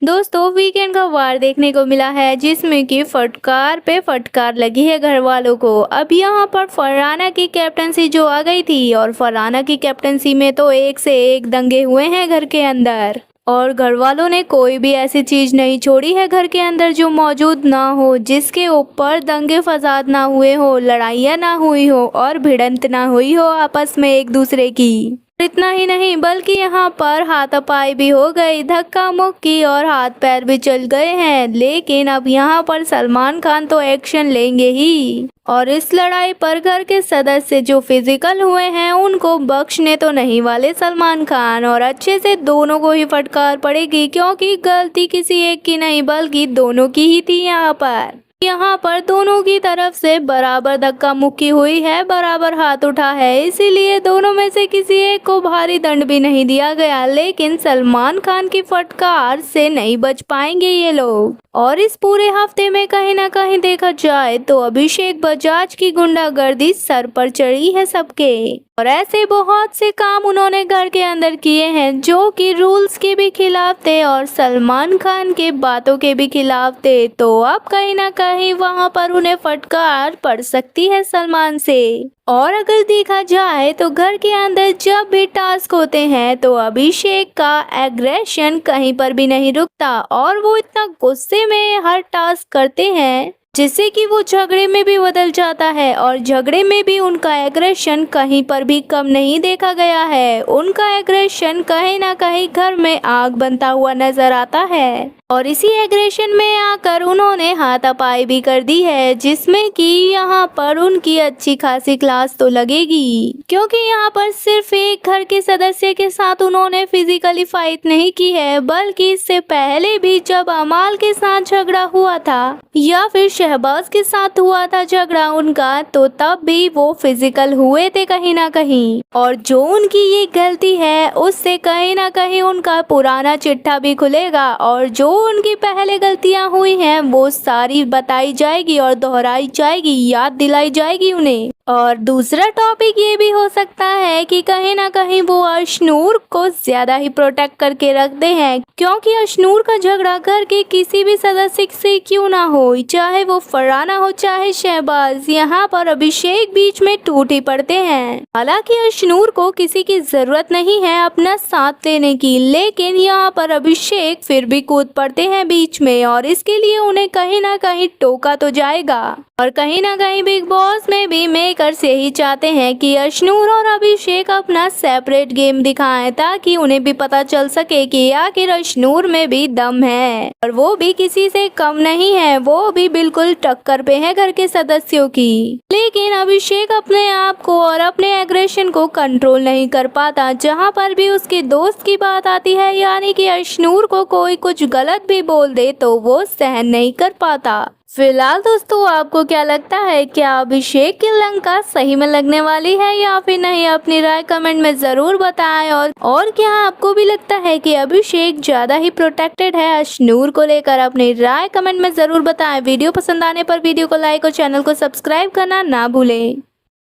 दोस्तों वीकेंड का वार देखने को मिला है जिसमें कि फटकार पे फटकार लगी है घर वालों को। अब यहाँ पर फरहाना की कैप्टनसी जो आ गई थी और फरहाना की कैप्टनसी में तो एक से एक दंगे हुए हैं घर के अंदर और घर वालों ने कोई भी ऐसी चीज नहीं छोड़ी है घर के अंदर जो मौजूद ना हो, जिसके ऊपर दंगे फसाद ना हुए हो, लड़ाइयाँ ना हुई हो और भिड़ंत ना हुई हो आपस में एक दूसरे की। इतना ही नहीं बल्कि यहाँ पर हाथापाई भी हो गई, धक्का मुक्की और हाथ पैर भी चल गए हैं। लेकिन अब यहाँ पर सलमान खान तो एक्शन लेंगे ही और इस लड़ाई पर घर के सदस्य जो फिजिकल हुए हैं उनको बख्शने तो नहीं वाले सलमान खान और अच्छे से दोनों को ही फटकार पड़ेगी, क्योंकि गलती किसी एक की नहीं बल्कि दोनों की ही थी। यहाँ पर दोनों की तरफ से बराबर धक्का मुक्की हुई है, बराबर हाथ उठा है, इसीलिए दोनों में से किसी एक को भारी दंड भी नहीं दिया गया। लेकिन सलमान खान की फटकार से नहीं बच पाएंगे ये लोग। और इस पूरे हफ्ते में कहीं ना कहीं देखा जाए तो अभिषेक बजाज की गुंडागर्दी सर पर चढ़ी है सबके और ऐसे बहुत से काम उन्होंने घर के अंदर किए हैं जो कि रूल्स के भी खिलाफ थे और सलमान खान के बातों के भी खिलाफ थे। तो अब कहीं ना कहीं वहां पर उन्हें फटकार पड़ सकती है सलमान से। और अगर देखा जाए तो घर के अंदर जब भी टास्क होते हैं तो अभिषेक का एग्रेशन कहीं पर भी नहीं रुकता और वो इतना गुस्से में हर टास्क करते हैं जिससे कि वो झगड़े में भी बदल जाता है और झगड़े में भी उनका एग्रेशन कहीं पर भी कम नहीं देखा गया है। उनका एग्रेशन कहीं ना कहीं घर में आग बनता हुआ नजर आता है और इसी एग्रेशन में आकर उन्होंने हाथापाई भी कर दी है, जिसमें कि यहाँ पर उनकी अच्छी खासी क्लास तो लगेगी, क्योंकि यहाँ पर सिर्फ एक घर के सदस्य के साथ उन्होंने फिजिकली फाइट नहीं की है, बल्कि इससे पहले भी जब अमाल के साथ झगड़ा हुआ था या फिर शहबाज के साथ हुआ था झगड़ा उनका, तो तब भी वो फिजिकल हुए थे कहीं ना कहीं। और जो उनकी ये गलती है उससे कहीं ना कहीं उनका पुराना चिट्ठा भी खुलेगा और जो उनकी पहले गलतियां हुई हैं वो सारी बताई जाएगी और दोहराई जाएगी, याद दिलाई जाएगी उन्हें। और दूसरा टॉपिक ये भी हो सकता है कि कहीं ना कहीं वो अशनूर को ज्यादा ही प्रोटेक्ट करके रखते हैं, क्योंकि अशनूर का झगड़ा घर के किसी भी सदस्य से क्यों ना हो, चाहे वो फरहाना हो चाहे शहबाज, यहाँ पर अभिषेक बीच में टूट ही पड़ते हैं। हालांकि अशनूर को किसी की जरूरत नहीं है अपना साथ लेने की, लेकिन यहाँ पर अभिषेक फिर भी कूद पड़ते हैं बीच में और इसके लिए उन्हें कहीं ना कहीं टोका तो जाएगा। और कहीं ना कहीं बिग बॉस में भी मेकर्स यही चाहते हैं कि अशनूर और अभिषेक अपना सेपरेट गेम दिखाएं, ताकि उन्हें भी पता चल सके कि आखिर अशनूर में भी दम है और वो भी किसी से कम नहीं है, वो भी बिल्कुल टक्कर पे है घर के सदस्यों की। लेकिन अभिषेक अपने आप को और अपने एग्रेशन को कंट्रोल नहीं कर पाता, जहाँ पर भी उसके दोस्त की बात आती है, यानी कि अशनूर को कोई कुछ गलत भी बोल दे तो वो सहन नहीं कर पाता। फिलहाल दोस्तों आपको क्या लगता है, क्या अभिषेक की लंका सही में लगने वाली है या फिर नहीं? अपनी राय कमेंट में जरूर बताएं। और क्या आपको भी लगता है कि अभिषेक ज्यादा ही प्रोटेक्टेड है अशनूर को लेकर? अपनी राय कमेंट में जरूर बताएं। वीडियो पसंद आने पर वीडियो को लाइक और चैनल को सब्सक्राइब करना ना भूलें।